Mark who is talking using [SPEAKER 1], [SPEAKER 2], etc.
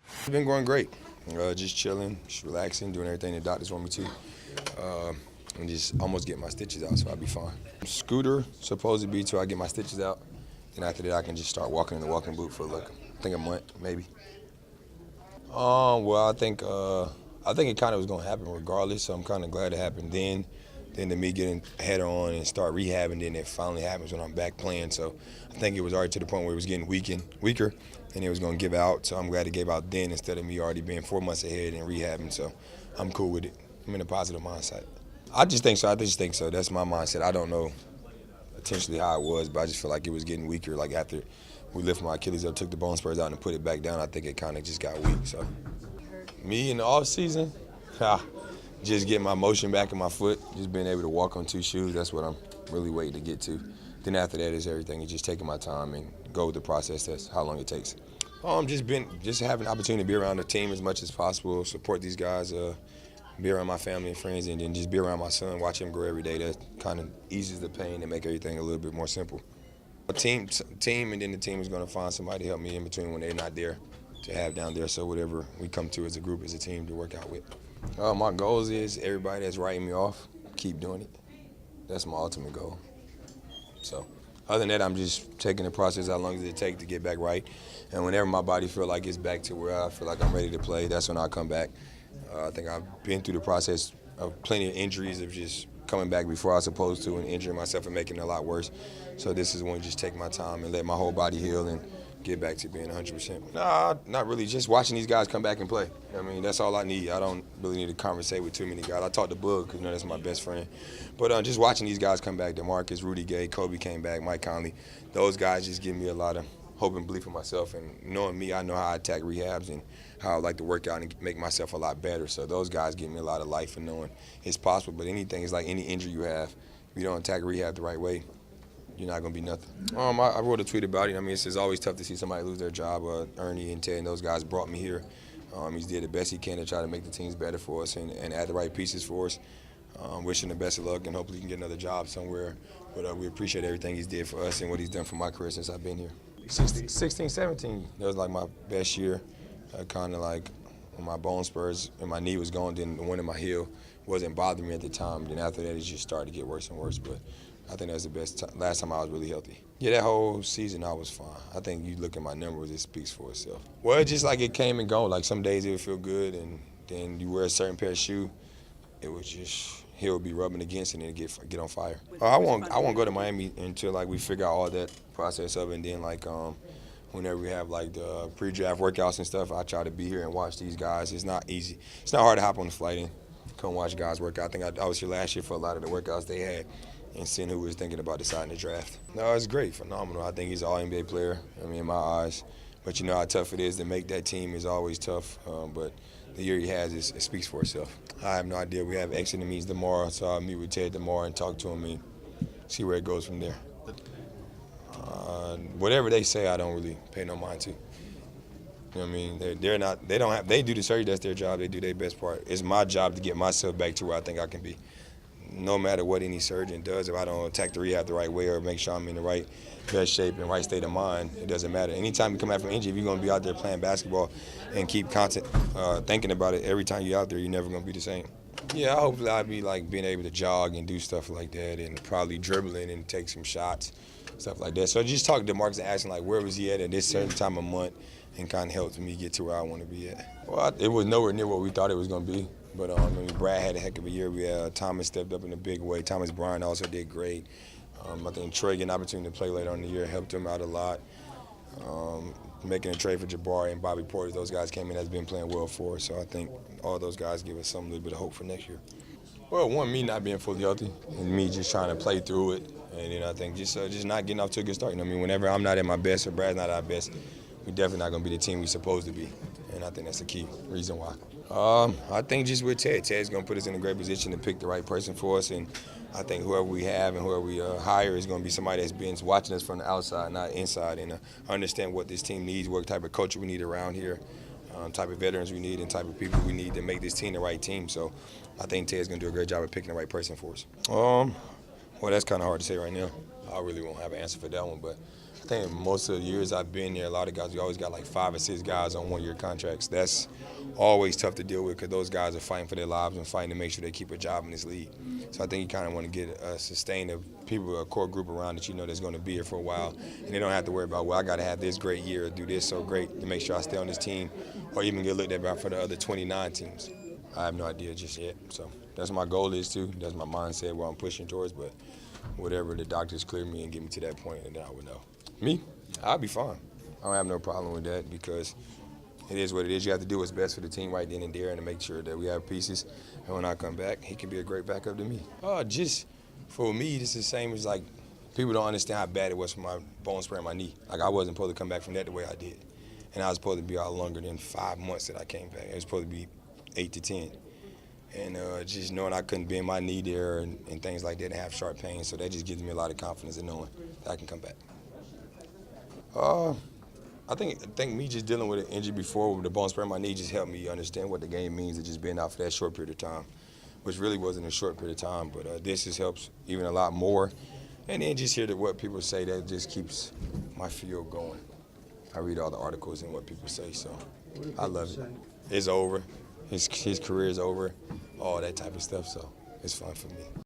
[SPEAKER 1] It's been going great. Just chilling, just relaxing, doing everything the doctors want me to. And just almost get my stitches out, so I'll be fine. Scooter, supposed to be till I get my stitches out. And after that, I can just start walking in the walking boot for like, I think a month, maybe. Well, I think it kind of was going to happen regardless, so I'm kind of glad it happened then. Then to me getting head on and start rehabbing, then it finally happens when I'm back playing. So I think it was already to the point where it was getting weaker, and it was going to give out. So I'm glad it gave out then instead of me already being 4 months ahead and rehabbing. So I'm cool with it. I'm in a positive mindset. I just think so. That's my mindset. I don't know potentially how it was, but I just feel like it was getting weaker. Like after we lifted my Achilles up, took the bone spurs out and put it back down, I think it kind of just got weak. So me in the off season, just getting my motion back in my foot, just being able to walk on two shoes. That's what I'm really waiting to get to. Then after that is everything. It's just taking my time and go with the process. That's how long it takes. Just having the opportunity to be around the team as much as possible, support these guys, be around my family and friends, and then just be around my son, watch him grow every day. That kind of eases the pain and make everything a little bit more simple. A team, and then the team is going to find somebody to help me in between when they're not there to have down there. So whatever we come to as a group, as a team, to work out with. My goals is everybody that's writing me off, keep doing it. That's my ultimate goal. So other than that, I'm just taking the process how long does it take to get back right. And whenever my body feel like it's back to where I feel like I'm ready to play, that's when I'll come back. I think I've been through the process of plenty of injuries of just coming back before I was supposed to and injuring myself and making it a lot worse. So this is when I just take my time and let my whole body heal and get back to being 100%. Nah, not really. Just watching these guys come back and play. I mean, that's all I need. I don't really need to conversate with too many guys. I talk to Bug because that's my best friend. But just watching these guys come back, DeMarcus, Rudy Gay, Kobe came back, Mike Conley, those guys just give me a lot of hope and belief in myself. And knowing me, I know how I attack rehabs and how I like to work out and make myself a lot better. So those guys give me a lot of life and knowing it's possible. But anything is like any injury you have. If you don't attack rehab the right way, you're not going to be nothing. I wrote a tweet about it. I mean, it's always tough to see somebody lose their job. Ernie and Ted and those guys brought me here. He's did the best he can to try to make the teams better for us and add the right pieces for us. Wishing the best of luck, and hopefully he can get another job somewhere. But we appreciate everything he's did for us and what he's done for my career since I've been here. 16, 17, that was like my best year. Kind of like when my bone spurs and my knee was going, then the one in my heel wasn't bothering me at the time. Then after that, it just started to get worse and worse. But I think that was the best last time I was really healthy. Yeah, that whole season I was fine. I think you look at my numbers, it speaks for itself. Well, it's just like it came and go. Like some days it would feel good, and then you wear a certain pair of shoe, it would just heel would be rubbing against it and it'd get on fire. I won't go to Miami until like we figure out all that process of it, and then like whenever we have like the pre-draft workouts and stuff, I try to be here and watch these guys. It's not easy. It's not hard to hop on the flight and come watch guys work out. I think I was here last year for a lot of the workouts they had and seeing who was thinking about deciding to draft. No, it's great, phenomenal. I think he's an all-NBA player, I mean, in my eyes. But you know how tough it is to make that team is always tough. But the year he has, it speaks for itself. I have no idea. We have exiting meetings tomorrow, so I'll meet with Ted tomorrow and talk to him and see where it goes from there. Whatever they say, I don't really pay no mind to. You know what I mean? They do the surgery, that's their job, they do their best part. It's my job to get myself back to where I think I can be. No matter what any surgeon does, if I don't attack the rehab the right way or make sure I'm in the right best shape and right state of mind, it doesn't matter. Anytime you come back from injury, if you're going to be out there playing basketball and keep thinking about it every time you're out there, you're never going to be the same. Yeah, hopefully I'll be like being able to jog and do stuff like that and probably dribbling and take some shots, stuff like that. So just talking to Marcus and asking like where was he at this certain time of month and kind of helped me get to where I want to be at. Well, it was nowhere near what we thought it was going to be. But I mean, Brad had a heck of a year. We had Thomas stepped up in a big way. Thomas Bryant also did great. I think Trey getting an opportunity to play later on in the year helped him out a lot. Making a trade for Jabari and Bobby Portis, those guys came in that's been playing well for us. So I think all those guys give us some little bit of hope for next year. Well, one, me not being fully healthy and me just trying to play through it. And then I think just not getting off to a good start. You know what I mean? Whenever I'm not at my best or Brad's not at our best, we're definitely not going to be the team we're supposed to be. And I think that's the key reason why. I think just with Ted's going to put us in a great position to pick the right person for us. And I think whoever we have and whoever we hire is going to be somebody that's been watching us from the outside, not inside, and understand what this team needs, what type of culture we need around here, type of veterans we need, and type of people we need to make this team the right team. So I think Ted's going to do a great job of picking the right person for us. Well, that's kind of hard to say right now. I really won't have an answer for that one, but I think most of the years I've been there, a lot of guys, we always got like 5 or 6 guys on one-year contracts. That's always tough to deal with because those guys are fighting for their lives and fighting to make sure they keep a job in this league. So I think you kind of want to get a sustain of people, a core group around that you know that's going to be here for a while, and they don't have to worry about, well, I got to have this great year or do this so great to make sure I stay on this team or even get looked at by for the other 29 teams. I have no idea just yet. So that's my goal is too. That's my mindset where I'm pushing towards, but whatever the doctors clear me and get me to that point, and then I would know. Me, I'll be fine. I don't have no problem with that because it is what it is. You have to do what's best for the team right then and there and to make sure that we have pieces. And when I come back, he can be a great backup to me. Just for me, this is the same as like people don't understand how bad it was for my bone sprain in my knee. Like I wasn't supposed to come back from that the way I did. And I was supposed to be out longer than 5 months that I came back. It was supposed to be 8 to 10. And just knowing I couldn't bend my knee there and things like that and have sharp pain, so that just gives me a lot of confidence in knowing that I can come back. I think me just dealing with an injury before with the bone sprain in my knee just helped me understand what the game means and just being out for that short period of time, which really wasn't a short period of time, but this just helps even a lot more. And then just hear what people say, that just keeps my field going. I read all the articles and what people say, so I love it. It's over. His career is over, all that type of stuff, so it's fun for me.